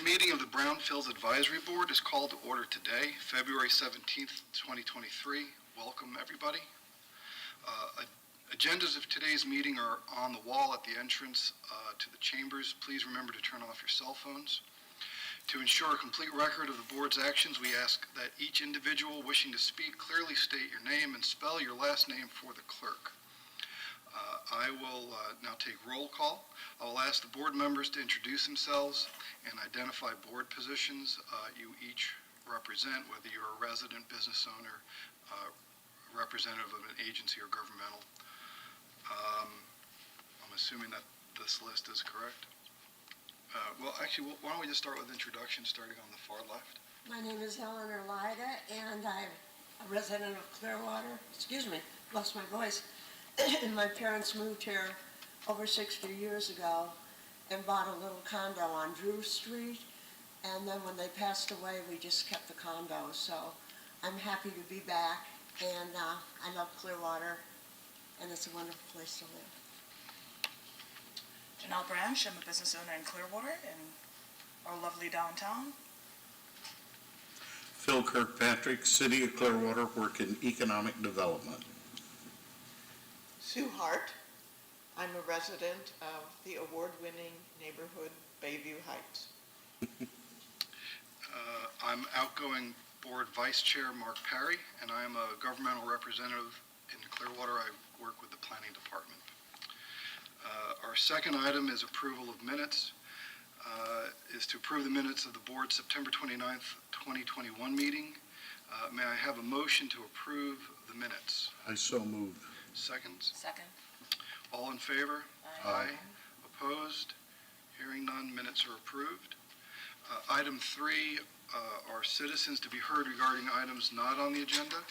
Today's meeting of the Brownfields Advisory Board is called to order today, February 17th, 2023. Welcome, everybody. Agendas of today's meeting are on the wall at the entrance to the chambers. Please remember to turn off your cell phones. To ensure a complete record of the board's actions, we ask that each individual wishing to speak clearly state your name and spell your last name for the clerk. I will now take roll call. I will ask the board members to introduce themselves and identify board positions you each represent, whether you're a resident, business owner, representative of an agency or governmental. I'm assuming that this list is correct. Well, actually, why don't we just start with introductions, starting on the far left. My name is Helen Erlida, and I'm a resident of Clearwater. Excuse me, lost my voice. And my parents moved here over 60 years ago and bought a little condo on Drew Street. And then when they passed away, we just kept the condo. So I'm happy to be back, and I love Clearwater, and it's a wonderful place to live. Janelle Branch, I'm a business owner in Clearwater in our lovely downtown. Phil Kirkpatrick, City of Clearwater, work in economic development. Sue Hart. I'm a resident of the award-winning neighborhood Bayview Heights. I'm outgoing board vice chair Mark Parry, and I am a governmental representative in Clearwater. I work with the planning department. Our second item is approval of minutes. Is to approve the minutes of the board's September 29th, 2021 meeting. May I have a motion to approve the minutes? I so moved. Seconds? Second. All in favor? Aye. Opposed? Hearing none, minutes are approved. Item 3 are citizens to be heard regarding items not on the agenda.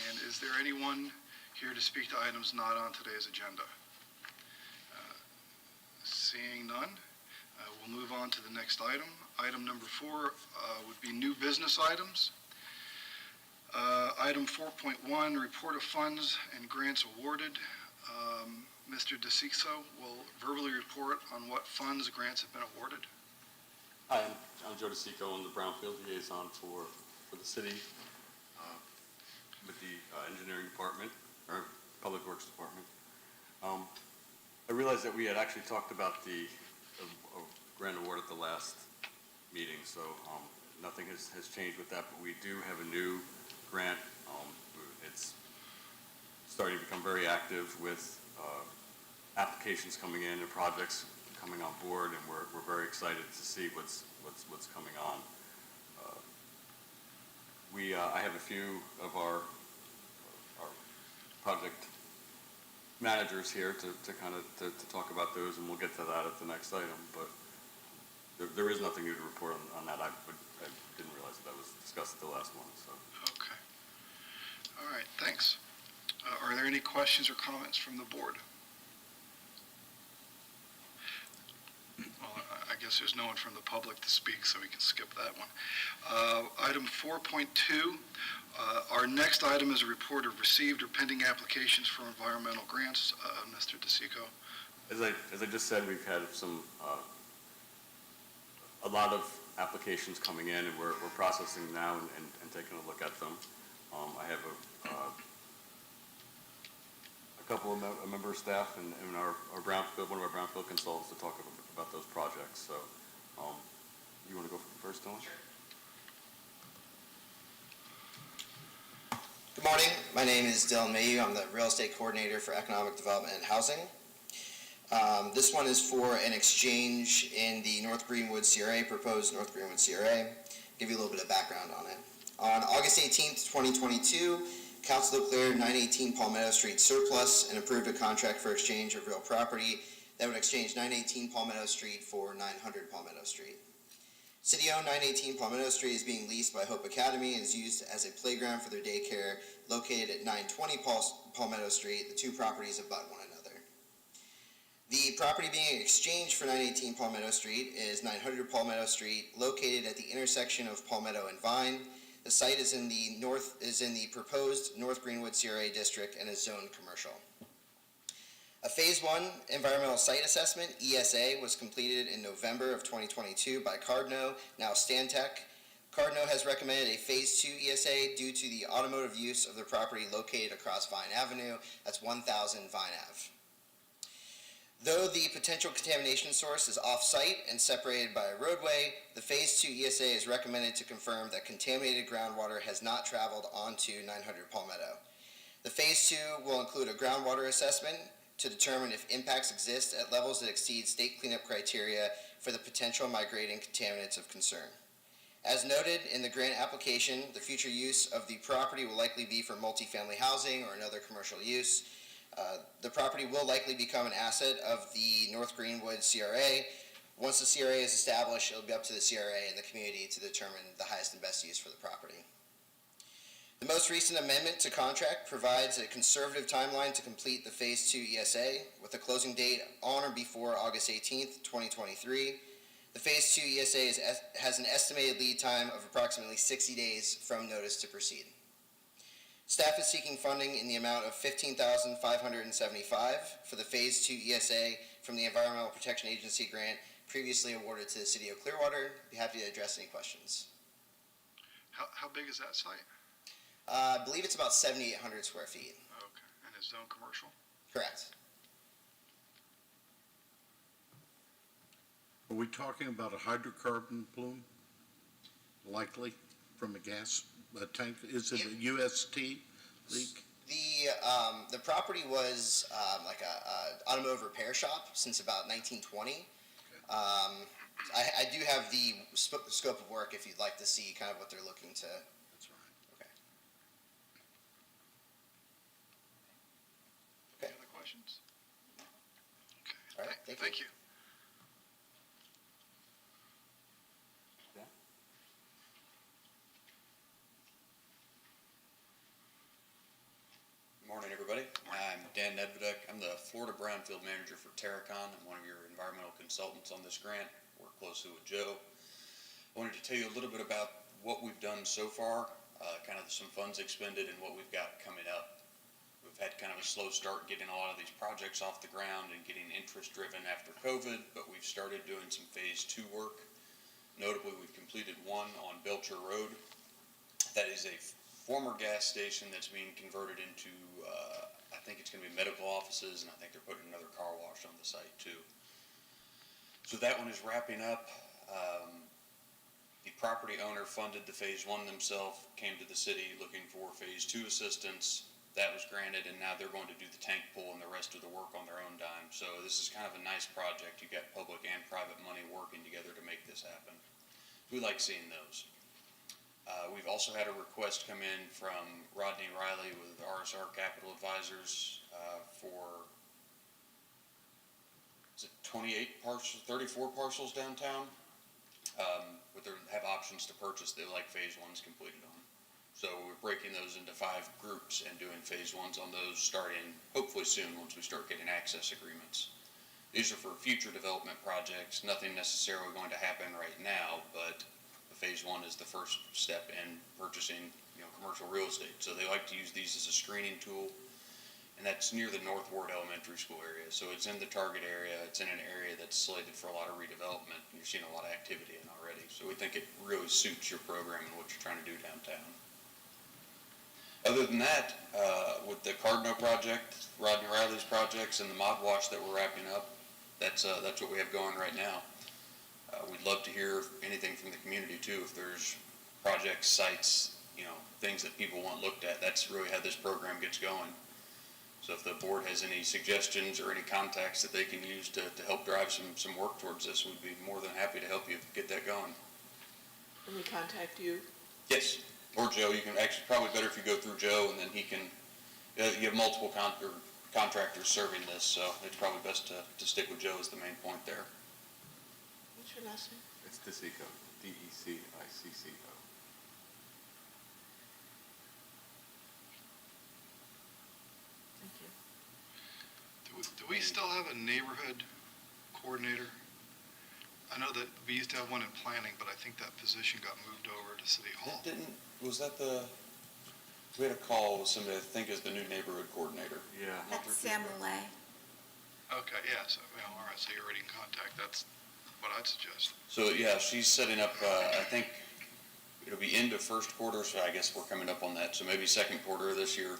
And is there anyone here to speak to items not on today's agenda? Seeing none, we'll move on to the next item. Item number 4 would be new business items. Item 4.1, report of funds and grants awarded. Mr. DeCicco will verbally report on what funds grants have been awarded. Hi, I'm Joe DeCicco. I'm the Brownfields liaison for the city with the engineering department, or public works department. I realized that we had actually talked about the grant award at the last meeting, so nothing has changed with that, but we do have a new grant. It's starting to become very active with applications coming in and projects coming on board, and we're very excited to see what's coming on. I have a few of our project managers here to talk about those, and we'll get to that at the next item. But there is nothing new to report on that. I didn't realize that was discussed at the last one. So. Okay. All right. Thanks. Are there any questions or comments from the board? Well, I guess there's no one from the public to speak, so we can skip that one. Item 4.2, our next item is a report of received or pending applications for environmental grants. Mr. DeCicco. As I just said, we've had a lot of applications coming in, and we're processing them now and taking a look at them. I have a couple of member staff and our Brownfield, one of our Brownfield consultants to talk about those projects. So, you want to go first, Dylan? Sure. Good morning. My name is Dylan Mayhew. I'm the real estate coordinator for economic development and housing. This one is for an exchange in the North Greenwood CRA, proposed North Greenwood CRA. Give you a little bit of background on it. On August 18th, 2022, Council declared 918 Palmetto Street surplus and approved a contract for exchange of real property that would exchange 918 Palmetto Street for 900 Palmetto Street. City-owned 918 Palmetto Street is being leased by Hope Academy and is used as a playground for their daycare located at 920 Palmetto Street. The two properties abut one another. The property being exchanged for 918 Palmetto Street is 900 Palmetto Street, located at the intersection of Palmetto and Vine. The site is in the proposed North Greenwood CRA district and is zoned commercial. A Phase 1 Environmental Site Assessment, ESA, was completed in November of 2022 by Cardno, now Stantec. Cardno has recommended a Phase 2 ESA due to the automotive use of the property located across Vine Avenue. That's 1000 Vine Ave. Though the potential contamination source is off-site and separated by a roadway, the Phase 2 ESA is recommended to confirm that contaminated groundwater has not traveled onto 900 Palmetto. The Phase 2 will include a groundwater assessment to determine if impacts exist at levels that exceed state cleanup criteria for the potential migrating contaminants of concern. As noted in the grant application, the future use of the property will likely be for multifamily housing or another commercial use. The property will likely become an asset of the North Greenwood CRA. Once the CRA is established, it'll be up to the CRA and the community to determine the highest and best use for the property. The most recent amendment to contract provides a conservative timeline to complete the Phase 2 ESA with a closing date on or before August 18th, 2023. The Phase 2 ESA has an estimated lead time of approximately 60 days from notice to proceed. Staff is seeking funding in the amount of $15,575 for the Phase 2 ESA from the Environmental Protection Agency grant previously awarded to the City of Clearwater. Be happy to address any questions. How big is that site? I believe it's about 7,800 square feet. Okay, and it's zone commercial? Correct. Are we talking about a hydrocarbon plume? Likely from a gas tank? Is it a UST leak? The property was like a automotive repair shop since about 1920. I do have the scope of work if you'd like to see kind of what they're looking to. That's right. Okay. Any other questions? Okay. All right, thank you. Thank you. Morning, everybody. I'm Dan Nedvedek. I'm the Florida Brownfield Manager for Terracon. I'm one of your environmental consultants on this grant. Work closely with Joe. I wanted to tell you a little bit about what we've done so far, kind of some funds expended and what we've got coming up. We've had kind of a slow start getting a lot of these projects off the ground and getting interest driven after COVID, but we've started doing some Phase 2 work. Notably, we've completed one on Belcher Road. That is a former gas station that's being converted into, I think it's going to be medical offices, and I think they're putting another car wash on the site too. So that one is wrapping up. The property owner funded the Phase 1 themselves, came to the city looking for Phase 2 assistance. That was granted, and now they're going to do the tank pull and the rest of the work on their own dime. So this is kind of a nice project. You got public and private money working together to make this happen. We like seeing those. We've also had a request come in from Rodney Riley with RSR Capital Advisors for, is it 28 parcels, 34 parcels downtown? But they have options to purchase they like Phase 1s completed on. So we're breaking those into 5 groups and doing Phase 1s on those starting hopefully soon once we start getting access agreements. These are for future development projects, nothing necessarily going to happen right now, but Phase 1 is the first step in purchasing, commercial real estate. So they like to use these as a screening tool, and that's near the North Ward Elementary School area. So it's in the target area. It's in an area that's slated for a lot of redevelopment. You're seeing a lot of activity in already. So we think it really suits your program and what you're trying to do downtown. Other than that, with the Cardno project, Rodney Riley's projects, and the mod wash that we're wrapping up, that's what we have going right now. We'd love to hear anything from the community too. If there's projects, sites, things that people want looked at, that's really how this program gets going. So if the board has any suggestions or any contacts that they can use to help drive some work towards this, we'd be more than happy to help you get that going. Can we contact you? Yes, or Joe. You can actually probably better if you go through Joe, and then he can. You have multiple contractors serving this, so it's probably best to stick with Joe as the main point there. What's your last name? It's DeCicco, D-E-C-I-C-C-O. Thank you. Do we still have a neighborhood coordinator? I know that we used to have one in planning, but I think that position got moved over to City Hall. We had a call with somebody I think is the new neighborhood coordinator. Yeah. That's Sam Malay. Okay, yeah, so, well, all right, so you're already in contact, that's what I'd suggest. So, yeah, she's setting up, I think it'll be end of first quarter, so I guess we're coming up on that, so maybe second quarter of this year,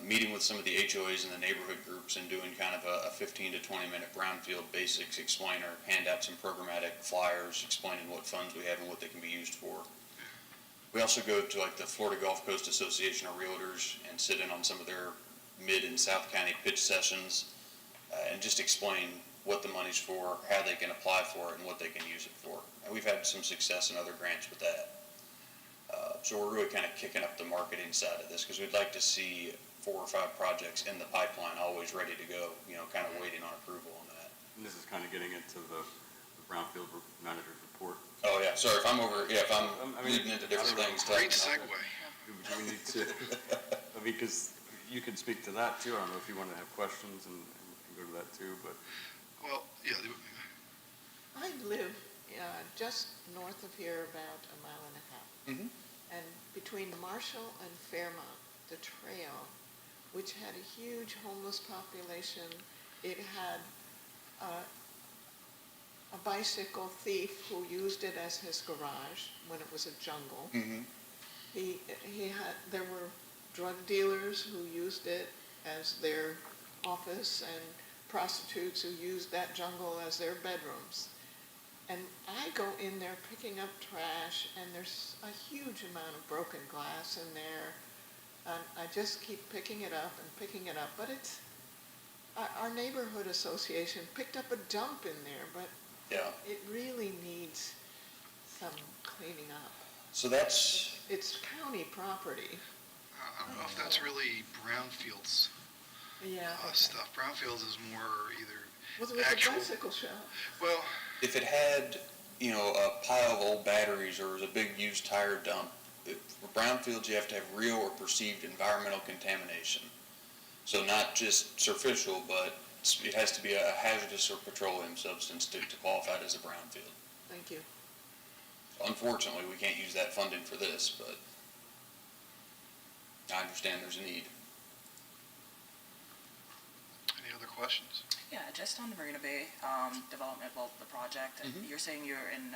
meeting with some of the HOAs and the neighborhood groups and doing kind of a 15 to 20-minute Brownfield basics explainer, hand out some programmatic flyers explaining what funds we have and what they can be used for. We also go to like the Florida Gulf Coast Association of Realtors and sit in on some of their mid and South County pitch sessions and just explain what the money's for, how they can apply for it, and what they can use it for. And we've had some success in other grants with that. So we're really kind of kicking up the marketing side of this because we'd like to see 4 or 5 projects in the pipeline always ready to go, kind of waiting on approval on that. And this is kind of getting into the Brownfield manager's report. Oh, yeah, sorry, if I'm I mean, leading into different things. Great segue. Do we need to, I mean, because you can speak to that too. I don't know if you want to have questions and go to that too, but. Well, yeah, I live just north of here, about a mile and a half. Mhm. And between Marshall and Fairmont, the trail, which had a huge homeless population, it had a bicycle thief who used it as his garage when it was a jungle. Mhm. There were drug dealers who used it as their office and prostitutes who used that jungle as their bedrooms. And I go in there picking up trash, and there's a huge amount of broken glass in there. And I just keep picking it up and picking it up. But our neighborhood association picked up a dump in there, but Yeah, it really needs some cleaning up. so that's, It's county property. I don't know if that's really Brownfields Yeah. stuff. Brownfields is more either, Well, there was actual- a bicycle shop. well, if it had, a pile of old batteries or was a big used tire dump, for brownfields, you have to have real or perceived environmental contamination. So not just superficial, but it has to be a hazardous or petroleum substance to qualify as a brownfield. Thank you. Unfortunately, we can't use that funding for this, but I understand there's a need. any other questions? Yeah, just on the Marina Bay development, well, the project, Mhm. you're saying you're in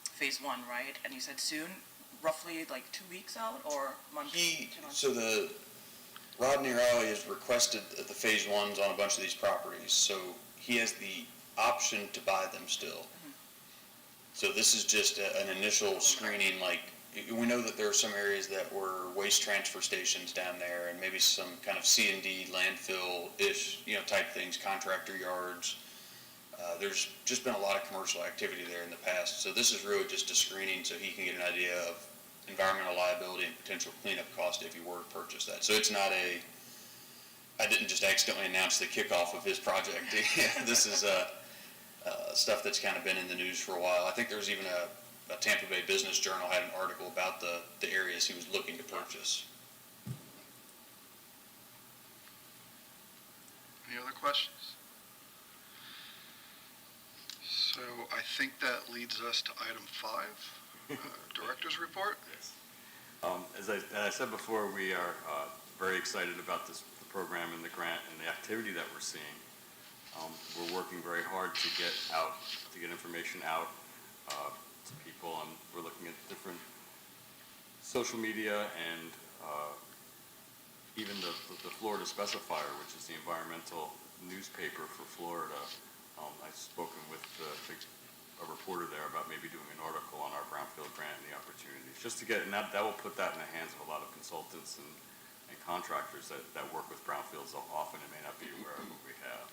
phase 1, right? And you said soon, roughly like 2 weeks out or month? 2 months? So the Rodney Raleigh has requested the phase ones on a bunch of these properties, so he has the option to buy them still. So this is just an initial screening, like, we know that there are some areas that were waste transfer stations down there and maybe some kind of C&D landfill-ish, type things, contractor yards. There's just been a lot of commercial activity there in the past. So this is really just a screening so he can get an idea of environmental liability and potential cleanup cost if you were to purchase that. So it's not I didn't just accidentally announce the kickoff of his project. This is stuff that's kind of been in the news for a while. I think there's even a Tampa Bay Business Journal had an article about the areas he was looking to purchase. Any other questions? So I think that leads us to item 5, Director's Report. Yes. As I said before, we are very excited about the program and the grant and the activity that we're seeing. We're working very hard to get information out to people, and we're looking at different social media and even the Florida specifier, which is the environmental newspaper for Florida. I've spoken with a reporter there about maybe doing an article on our Brownfield grant and the opportunities, just to get, and that will put that in the hands of a lot of consultants and contractors that work with Brownfields often and may not be aware of what we have.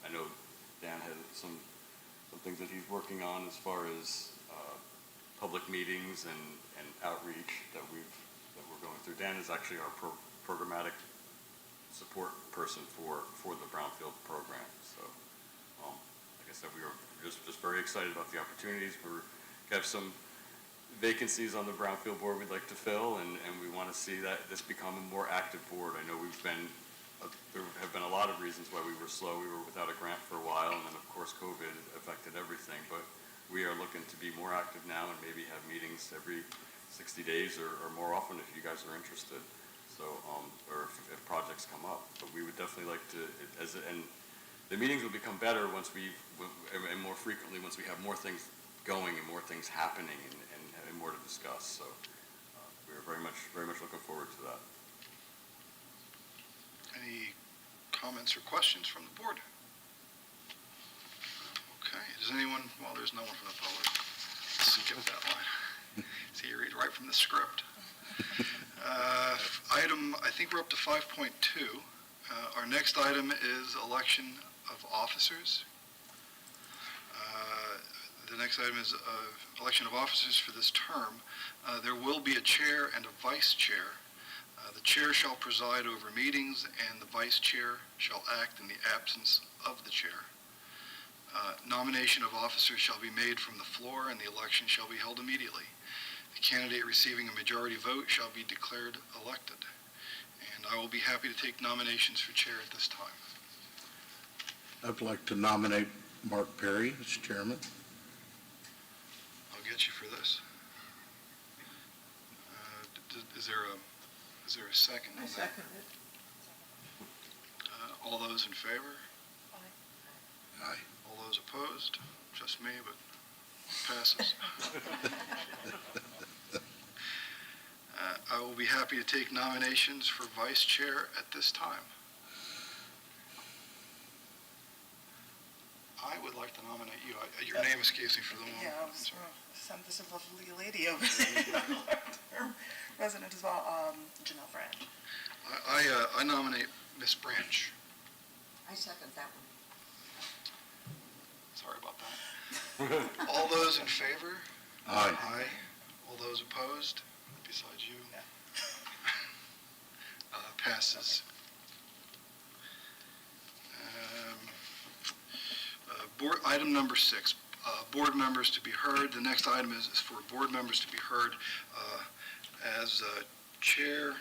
I know Dan has some things that he's working on as far as public meetings and outreach that we're going through. Dan is actually our programmatic support person for the Brownfield program. So, like I said, we are just very excited about the opportunities. We have some vacancies on the Brownfield board we'd like to fill, and we want to see that this become a more active board. I know there have been a lot of reasons why we were slow. We were without a grant for a while, and then of course COVID affected everything, but we are looking to be more active now and maybe have meetings every 60 days or more often if you guys are interested. So, or if projects come up, but we would definitely like to, and the meetings will become better once and more frequently, once we have more things going and more things happening and more to discuss. So we're very much looking forward to that. Any comments or questions from the board? Okay, does anyone, well, there's no one from the public. Skip that line. See, you read right from the script. Item, I think we're up to 5.2. Our next item is election of officers. The next item is election of officers for this term. There will be a chair and a vice chair. The chair shall preside over meetings, and the vice chair shall act in the absence of the chair. Nomination of officers shall be made from the floor, and the election shall be held immediately. The candidate receiving a majority vote shall be declared elected. And I will be happy to take nominations for chair at this time. I'd like to nominate Mark Perry as chairman. I'll get you for this. Is there a second? I on that? second it. All those in favor? Aye. All those opposed? Just me, but passes. I will be happy to take nominations for vice chair at this time. I would like to nominate you. Your name escapes me for the moment. Yeah, I I'm was sorry. send this a lovely lady over there. Resident as well, Janelle Brand. I nominate Miss Branch. I second that one. Sorry about that. All those in favor? Aye. Aye. All those opposed? Besides you? Yeah. Passes. Item number 6, board members to be heard. The next item is for board members to be heard. As chair,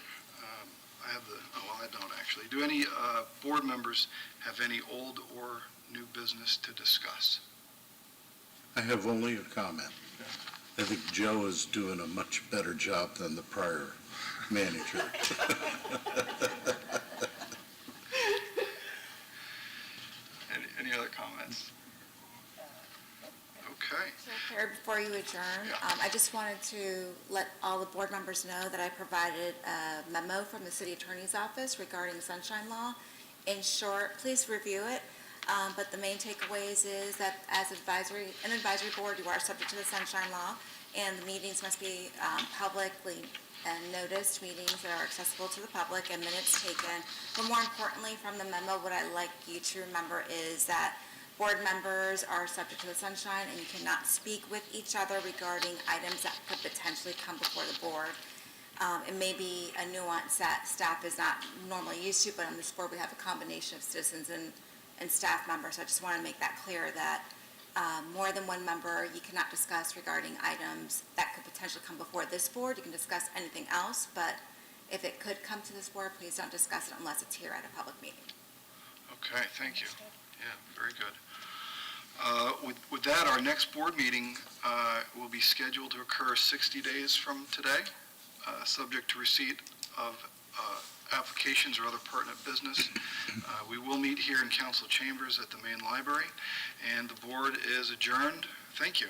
I have I don't actually. Do any board members have any old or new business to discuss? I have only a comment. I think Joe is doing a much better job than the prior manager. Any other comments? Okay. So, Chair, before you adjourn, Yeah. I just wanted to let all the board members know that I provided a memo from the city attorney's office regarding the sunshine law. In short, please review it, but the main takeaways is that as an advisory board, you are subject to the sunshine law, and the meetings must be publicly noticed, meetings that are accessible to the public, and minutes taken. But more importantly, from the memo, what I'd like you to remember is that board members are subject to the sunshine, and you cannot speak with each other regarding items that could potentially come before the board. It may be a nuance that staff is not normally used to, but on this board, we have a combination of citizens and staff members. So I just want to make that clear that more than one member, you cannot discuss regarding items that could potentially come before this board. You can discuss anything else, but if it could come to this board, please don't discuss it unless it's here at a public meeting. Okay, thank you. Yeah, very good. With that, our next board meeting will be scheduled to occur 60 days from today, subject to receipt of applications or other pertinent business. We will meet here in council chambers at the main library, and the board is adjourned. Thank you.